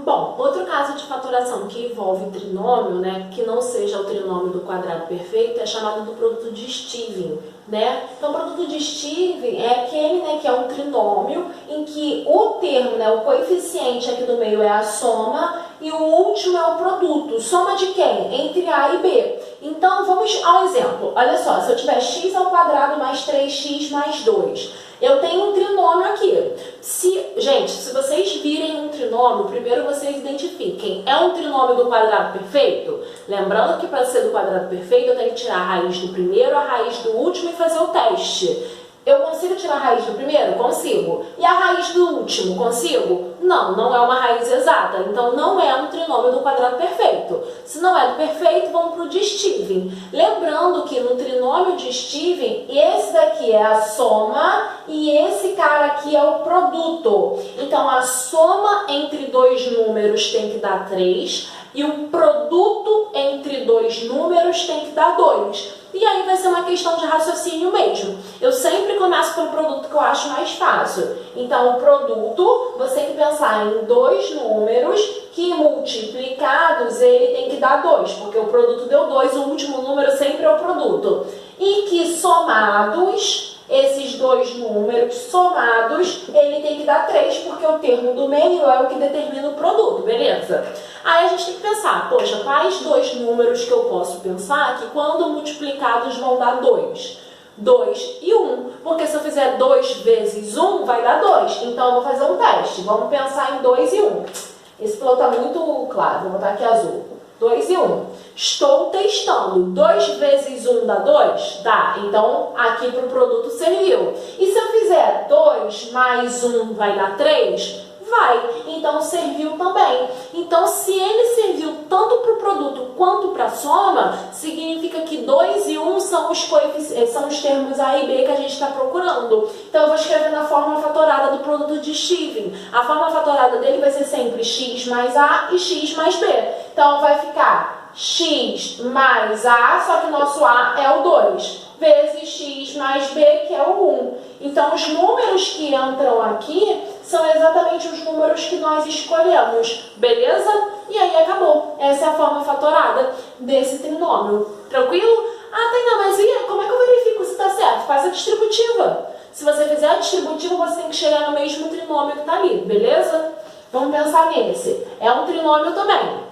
Bom, outro caso de fatoração que envolve trinômio, né, que não seja o trinômio do quadrado perfeito, é chamado do produto de Steven, né? Então, o produto de Steven é aquele, né, que é um trinômio em que o termo, né, o coeficiente aqui do meio é a soma e o último é o produto. Soma de quem? Entre A e B. Então, vamos ao exemplo. Olha só, se eu tiver x ao quadrado mais 3x mais 2, eu tenho um trinômio aqui. Gente, se vocês virem um trinômio, primeiro vocês identifiquem. É um trinômio do quadrado perfeito? Lembrando que para ser do quadrado perfeito, eu tenho que tirar a raiz do primeiro, a raiz do último e fazer o teste. Eu consigo tirar a raiz do primeiro? Consigo. E a raiz do último? Consigo? Não, não é uma raiz exata. Então, não é um trinômio do quadrado perfeito. Se não é do perfeito, vamos para o de Steven. Lembrando que no trinômio de Steven, esse daqui é a soma e esse cara aqui é o produto. Então, a soma entre dois números tem que dar 3 e o produto entre dois números tem que dar 2. E aí vai ser uma questão de raciocínio mesmo. Eu sempre começo pelo produto que eu acho mais fácil. Então, o produto, você tem que pensar em dois números que multiplicados ele tem que dar 2, porque o produto deu 2, o último número sempre é o produto. E que somados, esses dois números somados, ele tem que dar 3, porque o termo do meio é o que determina o produto, beleza? Aí a gente tem que pensar, poxa, quais dois números que eu posso pensar que quando multiplicados vão dar 2? 2 e 1, porque se eu fizer 2 vezes 1, vai dar 2. Então eu vou fazer um teste, vamos pensar em 2 e 1. Esse piloto está muito claro, vou botar aqui azul. 2 e 1. Estou testando. 2 vezes 1 dá 2? Dá. Então, aqui para o produto serviu. E se eu fizer 2 mais 1 vai dar 3? Vai. Então, serviu também. Então, se ele serviu tanto para o produto quanto para a soma, significa que 2 e 1 são os termos A e B que a gente está procurando. Então, eu vou escrever na forma fatorada do produto de Steven. A forma fatorada dele vai ser sempre x mais A e x mais B. Então, vai ficar x mais A, só que o nosso A é o 2, vezes x mais B, que é o 1. Então, os números que entram aqui são exatamente os números que nós escolhemos, beleza? E aí acabou. Essa é a forma fatorada desse trinômio. Tranquilo? Ah, Tainá, mas e como é que eu verifico se está certo? Faz a distributiva. Se você fizer a distributiva, você tem que chegar no mesmo trinômio que está ali, beleza? Vamos pensar nesse. É um trinômio também.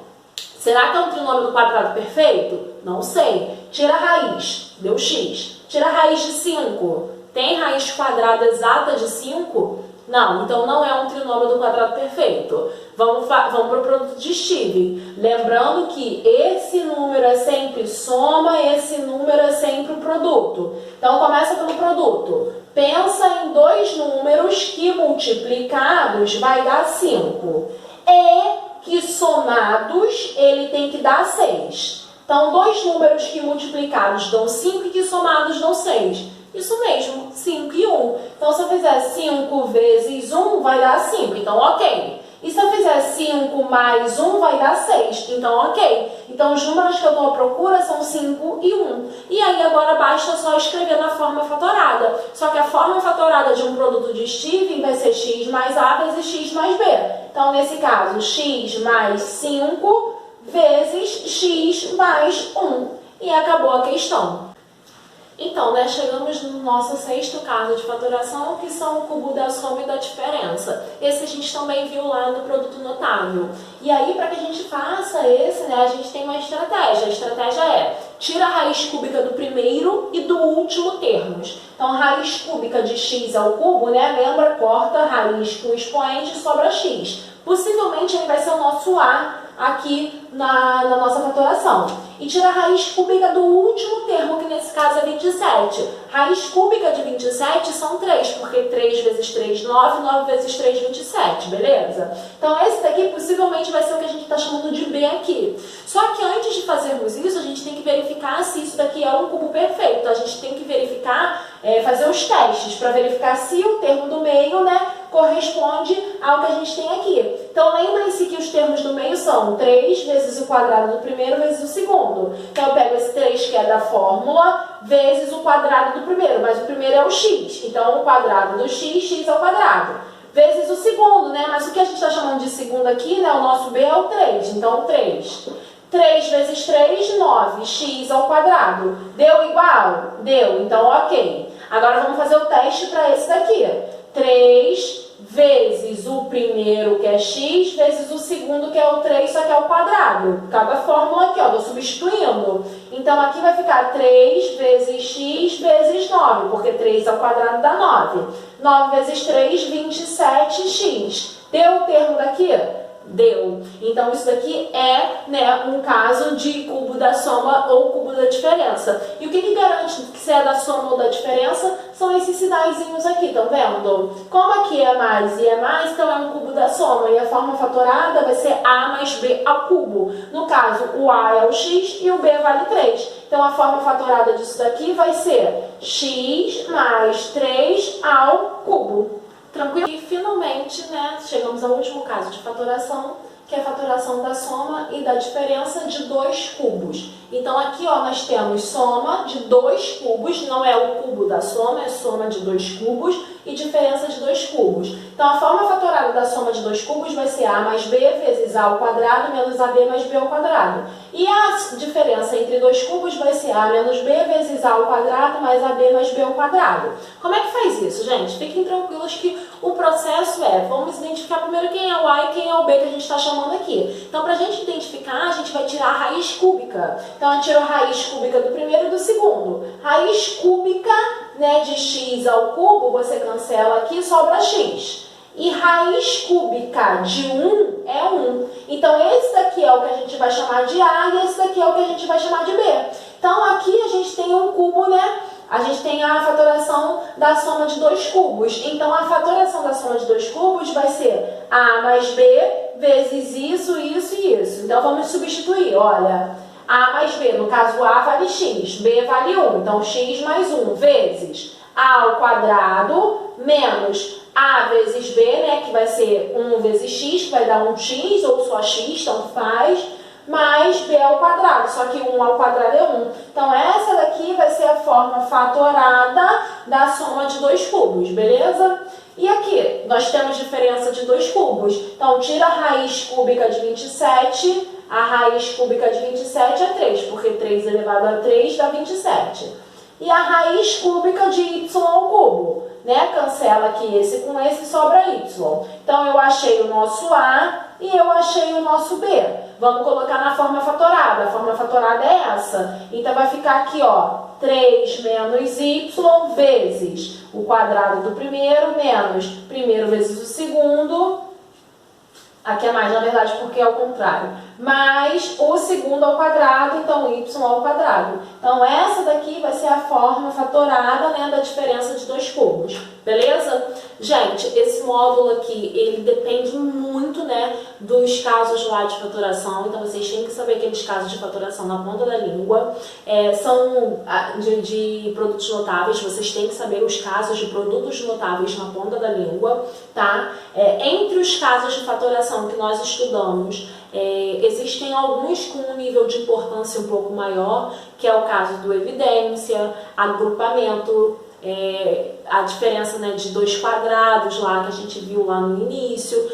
Será que é um trinômio do quadrado perfeito? Não sei. Tira a raiz, deu x. Tira a raiz de 5. Tem raiz quadrada exata de 5? Não, então não é um trinômio do quadrado perfeito. Vamos para o produto de Steven. Lembrando que esse número é sempre soma, esse número é sempre o produto. Então começa pelo produto. Pensa em dois números que multiplicados vai dar 5. E que somados ele tem que dar 6. Então, dois números que multiplicados dão 5 e que somados dão 6. Isso mesmo, 5 e 1. Então, se eu fizer 5 vezes 1, vai dar 5. Então, ok. E se eu fizer 5 mais 1, vai dar 6. Então, ok. Então, os números que eu estou à procura são 5 e 1. E aí, agora basta só escrever na forma fatorada. Só que a forma fatorada de um produto de Steven vai ser x mais A vezes x mais B. Então, nesse caso, x mais 5 vezes x mais 1. E acabou a questão. Então, né, chegamos no nosso sexto caso de fatoração, que são o cubo da soma e da diferença. Esse a gente também viu lá no produto notável. E aí, para que a gente faça esse, né, a gente tem uma estratégia. A estratégia é: tira a raiz cúbica do primeiro e do último termos. Então, a raiz cúbica de x ao cubo, né, lembra, corta a raiz com o expoente e sobra x. Possivelmente, ele vai ser o nosso A aqui na nossa fatoração. E tira a raiz cúbica do último termo, que nesse caso é 27. Raiz cúbica de 27 são 3, porque 3 vezes 3, 9, 9 vezes 3, 27, beleza? Então esse daqui possivelmente vai ser o que a gente está chamando de B aqui. Só que antes de fazermos isso, a gente tem que verificar se isso daqui é um cubo perfeito. A gente tem que verificar, fazer os testes, para verificar se o termo do meio, né, corresponde ao que a gente tem aqui. Então lembrem-se que os termos do meio são 3 vezes o quadrado do primeiro vezes o segundo. Então eu pego esse 3 que é da fórmula vezes o quadrado do primeiro, mas o primeiro é o x. Então o quadrado do x, x ao quadrado. vezes o segundo, né? Mas o que a gente está chamando de segundo aqui, né? O nosso B é o 3, então 3. 3 vezes 3, 9, x ao quadrado. Deu igual? Deu, então ok. Agora vamos fazer o teste para esse daqui. 3 vezes o primeiro, que é x, vezes o segundo, que é o 3, só que é o quadrado. Cada fórmula aqui, ó, vou substituindo. Então aqui vai ficar 3 vezes x vezes 9, porque 3 ao quadrado dá 9. 9 vezes 3, 27x. Deu o termo daqui? Deu. Então, isso daqui é, né, um caso de cubo da soma ou cubo da diferença. E o que garante que se é da soma ou da diferença são esses sinaizinhos aqui, estão vendo? Como aqui é mais e é mais, então é um cubo da soma. E a forma fatorada vai ser a mais b ao cubo. No caso, o a é o x e o b vale 3. Então, a forma fatorada disso daqui vai ser x mais 3 ao cubo. Tranquilo? E finalmente, né, chegamos ao último caso de fatoração, que é a fatoração da soma e da diferença de dois cubos. Então aqui, ó, nós temos soma de dois cubos, não é o cubo da soma, é soma de dois cubos e diferença de dois cubos. Então a forma fatorada da soma de dois cubos vai ser a mais b vezes a ao quadrado menos ab mais b ao quadrado. E a diferença entre dois cubos vai ser a menos b vezes a ao quadrado mais ab mais b ao quadrado. Como é que faz isso, gente? Fiquem tranquilos que o processo vamos identificar primeiro quem é o a e quem é o b que a gente está chamando aqui. Então, para a gente identificar, a gente vai tirar a raiz cúbica. Então, eu tiro a raiz cúbica do primeiro e do segundo. Raiz cúbica, né, de x ao cubo, você cancela aqui, sobra x. E raiz cúbica de 1 é 1. Então, esse daqui é o que a gente vai chamar de a e esse daqui é o que a gente vai chamar de b. Então, aqui a gente tem um cubo, né? A gente tem a fatoração da soma de dois cubos. Então, a fatoração da soma de dois cubos vai ser a mais b vezes isso, isso e isso. Então, vamos substituir, olha. A mais b, no caso a vale x, b vale 1. Então, x mais 1 vezes a ao quadrado menos a vezes b, né, que vai ser 1 vezes x, que vai dar 1x, ou só x, tanto faz, mais b ao quadrado, só que 1 ao quadrado é 1. Então, essa daqui vai ser a forma fatorada da soma de dois cubos, beleza? E aqui, nós temos diferença de dois cubos. Então, tira a raiz cúbica de 27, a raiz cúbica de 27 é 3, porque 3 elevado a 3 dá 27. E a raiz cúbica de y ao cubo, né? Cancela aqui esse com esse, sobra y. Então, eu achei o nosso a e eu achei o nosso b. Vamos colocar na forma fatorada. A forma fatorada é essa. Então, vai ficar aqui, ó, 3 menos y vezes o quadrado do primeiro menos primeiro vezes o segundo. Aqui é mais, na verdade, porque é o contrário. Mais o segundo ao quadrado, então y ao quadrado. Então, essa daqui vai ser a forma fatorada, né, da diferença de dois cubos. Beleza? Gente, esse módulo aqui, ele depende muito, né, dos casos lá de fatoração. Então, vocês têm que saber aqueles casos de fatoração na ponta da língua. São de produtos notáveis, vocês têm que saber os casos de produtos notáveis na ponta da língua, tá? Entre os casos de fatoração que nós estudamos, existem alguns com um nível de importância um pouco maior, que é o caso do evidência, agrupamento, a diferença, né, de dois quadrados lá que a gente viu lá no início,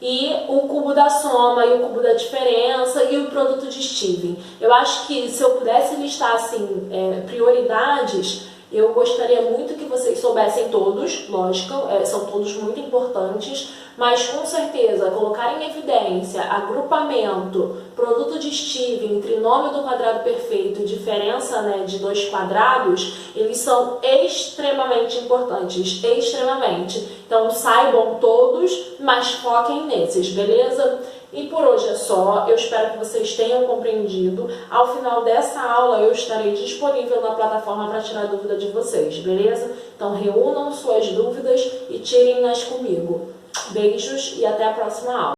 e o cubo da soma e o cubo da diferença e o produto de Stevin. Eu acho que se eu pudesse listar assim, prioridades, eu gostaria muito que vocês soubessem todos, lógico, são todos muito importantes, mas com certeza colocar em evidência agrupamento, produto de Stevin, trinômio do quadrado perfeito, diferença, né, de dois quadrados, eles são extremamente importantes, extremamente. Então saibam todos, mas foquem nesses, beleza? E por hoje é só, eu espero que vocês tenham compreendido. Ao final dessa aula eu estarei disponível na plataforma para tirar dúvida de vocês, beleza? Então reúnam suas dúvidas e tirem-nas comigo. Beijos e até a próxima aula.